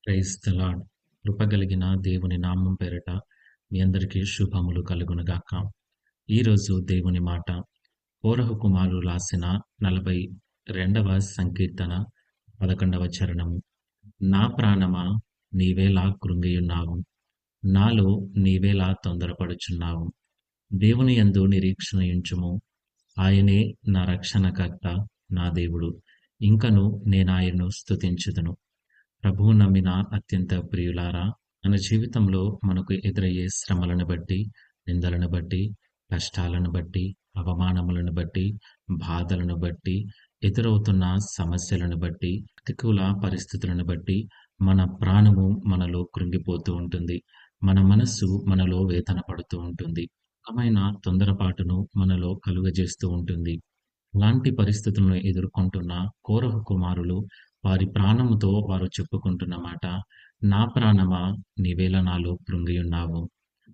Praise the lord. కృప కలిగిన దేవుని నామం పేరిట మీ అందరికీ శుభములు కలుగునుగాక. ఈరోజు దేవుని మాట కోరహు కుమారులు రాసిన 42వ సంకీర్తన 11వ చరణము. నా ప్రాణమా నీవేలా కృంగియున్నావు, నాలో నీవేలా తొందరపడుచున్నావు. దేవుని యందు నిరీక్షణ ఉంచుము, ఆయనే నా రక్షణకర్త, నా దేవుడు. ఇంకను నేనాయనను స్తుతించుదును. ప్రభువు నమ్మిన అత్యంత ప్రియులారా, మన జీవితంలో మనకు ఎదురయ్యే శ్రమలను బట్టి, నిందలను బట్టి, కష్టాలను బట్టి, అవమానములను బట్టి, బాధలను బట్టి, ఎదురవుతున్న సమస్యలను బట్టి, ప్రతికూల పరిస్థితులను బట్టి మన ప్రాణము మనలో కృంగిపోతూ ఉంటుంది. మన మనస్సు మనలో వేదన పడుతూ ఉంటుంది. రకమైన తొందరపాటును మనలో కలుగజేస్తూ ఉంటుంది. అలాంటి పరిస్థితులను ఎదుర్కొంటున్న కోరహు కుమారులు వారి ప్రాణముతో వారు చెప్పుకుంటున్న మాట, నా ప్రాణమా నీవేళ నాలో కృంగియున్నావు,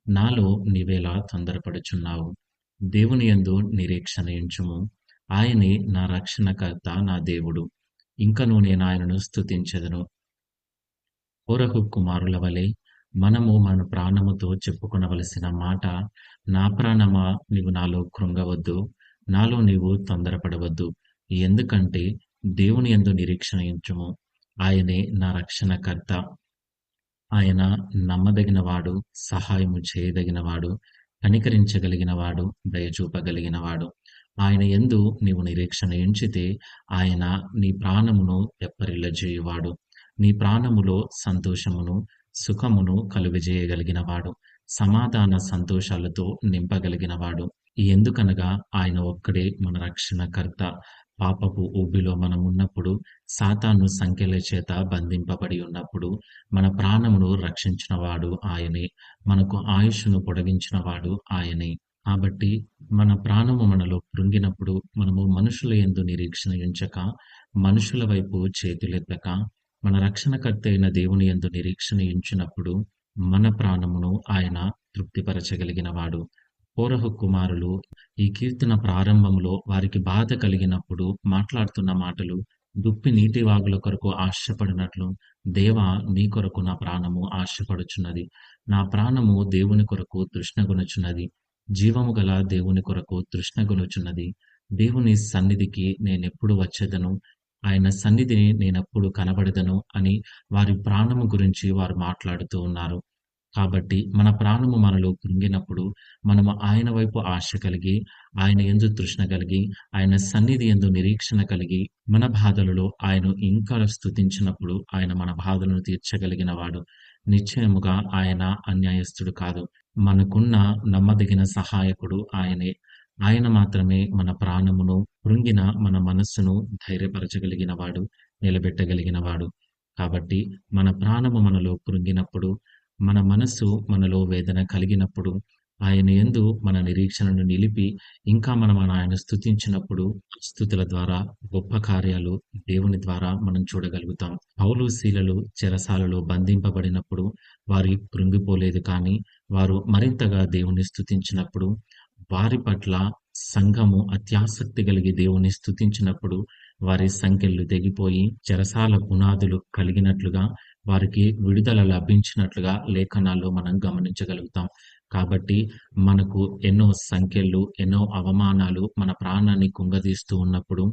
నాలో నీవేళ తొందరపడుచున్నావు. దేవుని యందు నిరీక్షణ ఉంచుము, ఆయనే నా రక్షణకర్త, నా దేవుడు. ఇంకను నేను ఆయనను స్తుతించెదను. కోరహు కుమారుల వలె మనము మన ప్రాణముతో చెప్పుకొనవలసిన మాట, నా ప్రాణమా నీవు నాలో కృంగవద్దు, నాలో నీవు తొందరపడవద్దు. ఎందుకంటే దేవుని యందు నిరీక్షణ ఉంచుము, ఆయనే నా రక్షణకర్త. ఆయన నమ్మదగినవాడు, సహాయము చేయదగినవాడు, కనికరించగలిగినవాడు, దయచూపగలిగినవాడు. ఆయన యందు నీవు నిరీక్షణ ఉంచితే ఆయన నీ ప్రాణమును తెప్పరిల్లజేయువాడు. నీ ప్రాణములో సంతోషమును, సుఖమును కలుగజేయగలిగినవాడు. సమాధాన సంతోషాలతో నింపగలిగినవాడు. ఎందుకనగా ఆయన ఒక్కడే మన రక్షణకర్త. పాపపు ఊబిలో మనమున్నప్పుడు, సాతాను సంకెళ్ల చేత బంధింపబడి ఉన్నప్పుడు మన ప్రాణమును రక్షించినవాడు ఆయనే. మనకు ఆయుష్ను పొడిగించినవాడు ఆయనే. కాబట్టి మన ప్రాణము మనలో కృంగినప్పుడు మనము మనుషుల యందు నిరీక్షణ ఉంచక, మనుషుల వైపు చేతులెత్తక, మన రక్షణకర్త అయిన దేవుని యందు నిరీక్షణ ఉంచినప్పుడు మన ప్రాణమును ఆయన తృప్తిపరచగలిగినవాడు. కోరహు కుమారులు ఈ కీర్తన ప్రారంభంలో వారికి బాధ కలిగినప్పుడు మాట్లాడుతున్న మాటలు, దుప్పి నీటి వాగుల కొరకు ఆశపడినట్లు, దేవా నీ కొరకు నా ప్రాణము ఆశపడుచున్నది. నా ప్రాణము దేవుని కొరకు తృష్ణగొనుచున్నది. జీవము గల దేవుని కొరకు తృష్ణగొనుచున్నది. దేవుని సన్నిధికి నేనెప్పుడు వచ్చెదను, ఆయన సన్నిధిని నేనెప్పుడు కనబడెదను అని వారి ప్రాణము గురించి వారు మాట్లాడుతూ ఉన్నారు. కాబట్టి మన ప్రాణము మనలో కృంగినప్పుడు మనము ఆయన వైపు ఆశ కలిగి, ఆయన యందు తృష్ణ కలిగి, ఆయన సన్నిధి యందు నిరీక్షణ కలిగి, మన బాధలలో ఆయనను ఇంకా స్తుతించినప్పుడు ఆయన మన బాధలను తీర్చగలిగినవాడు. నిశ్చయముగా ఆయన అన్యాయస్తుడు కాదు. మనకున్న నమ్మదగిన సహాయకుడు ఆయనే. ఆయన మాత్రమే మన ప్రాణమును, కృంగిన మన మనస్సును ధైర్యపరచగలిగినవాడు, నిలబెట్టగలిగినవాడు. కాబట్టి మన ప్రాణము మనలో కృంగినప్పుడు, మన మనస్సు మనలో వేదన కలిగినప్పుడు, ఆయన యందు మన నిరీక్షణను నిలిపి ఇంకా మనం ఆయన స్తుతించినప్పుడు స్తుతుల ద్వారా గొప్ప కార్యాలు దేవుని ద్వారా మనం చూడగలుగుతాం. పౌలు శీలలు చెరసాలలో బంధింపబడినప్పుడు వారు కృంగిపోలేదు, కానీ వారు మరింతగా దేవుని స్తుతించినప్పుడు, వారి పట్ల సంఘము అత్యాసక్తి కలిగి దేవుని స్తుతించినప్పుడు వారి సంకెళ్ళు తెగిపోయి చెరసాల పునాదులు కలిగినట్లుగా, వారికి విడుదల లభించినట్లుగా లేఖనాల్లో మనం గమనించగలుగుతాం. కాబట్టి మనకు ఎన్నో సంకెళ్ళు, ఎన్నో అవమానాలు మన ప్రాణాన్ని కుంగదీస్తూ ఉన్నప్పుడు,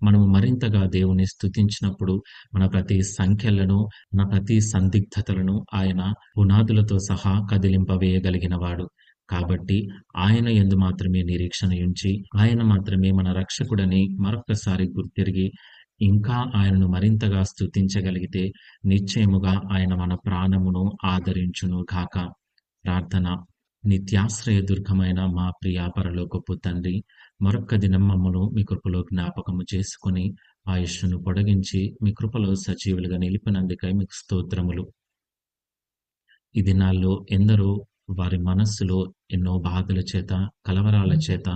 మనము మరింతగా దేవుని స్తుతించినప్పుడు మన ప్రతి సంకెళ్లను, మన ప్రతి సందిగ్ధతలను ఆయన పునాదులతో సహా కదిలింపవేయగలిగినవాడు. కాబట్టి ఆయన యందు మాత్రమే నిరీక్షణ ఉంచి, ఆయన మాత్రమే మన రక్షకుడని మరొక్కసారి గుర్తెరిగి, ఇంకా ఆయనను మరింతగా స్తుతించగలిగితే నిశ్చయముగా ఆయన మన ప్రాణమును ఆదరించును గాక. ప్రార్థన. నిత్యాశ్రయ దుర్గమైన మా ప్రియ పరలోకపు తండ్రి, మరొక్క దినం మమ్మను మీ కృపలో జ్ఞాపకము చేసుకొని ఆయుష్ను పొడిగించి మీ కృపలో సజీవులుగా నిలిపినందుకై మీకు స్తోత్రములు. ఈ దినాల్లో ఎందరో వారి మనస్సులో ఎన్నో బాధల చేత, కలవరాల చేత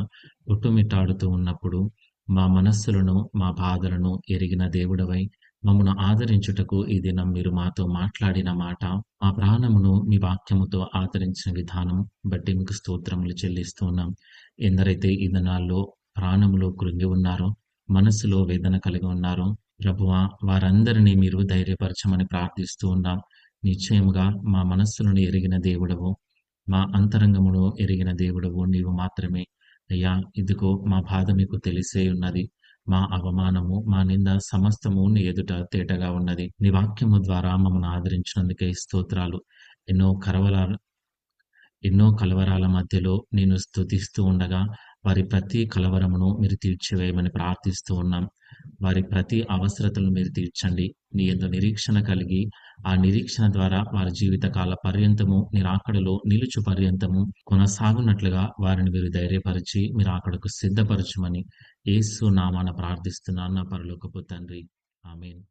కొట్టుమిట్టాడుతూ ఉన్నప్పుడు, మా మనస్సులను, మా బాధలను ఎరిగిన దేవుడవై మమ్మను ఆదరించుటకు ఈ దినం మీరు మాతో మాట్లాడిన మాట, మా ప్రాణమును మీ వాక్యముతో ఆదరించిన విధానం బట్టి మీకు స్తోత్రములు చెల్లిస్తూ ఉన్నాం. ఎందరైతే ఈ దినాల్లో ప్రాణములో కృంగి ఉన్నారో, మనస్సులో వేదన కలిగి ఉన్నారో, ప్రభువా, వారందరినీ మీరు ధైర్యపరచమని ప్రార్థిస్తూ ఉన్నాం. నిశ్చయముగా మా మనస్సులను ఎరిగిన దేవుడవు, మా అంతరంగమును ఎరిగిన దేవుడవు నీవు మాత్రమే. అయ్యా, ఇదిగో మా బాధ మీకు తెలిసే ఉన్నది. మా అవమానము, మా నింద సమస్తము నీ ఎదుట తేటగా ఉన్నది. నీ వాక్యము ద్వారా మమ్మల్ని ఆదరించినందుకే స్తోత్రాలు. ఎన్నో కరవరాల ఎన్నో కలవరాల మధ్యలో నేను స్తుతిస్తూ ఉండగా, వారి ప్రతి కలవరమును మీరు తీర్చివేయమని ప్రార్థిస్తూ ఉన్నాం. వారి ప్రతి అవసరతలను మీరు తీర్చండి. నీ యందు నిరీక్షణ కలిగి, ఆ నిరీక్షణ ద్వారా వారి జీవితకాల పర్యంతము నీ రాకడలో నిలుచు పర్యంతము కొనసాగునట్లుగా వారిని మీరు ధైర్యపరిచి, మీ రాకడకు సిద్ధపరచమని యేసు నామాన ప్రార్థిస్తున్నాను నా పరలోకపు తండ్రి. ఆమేన్.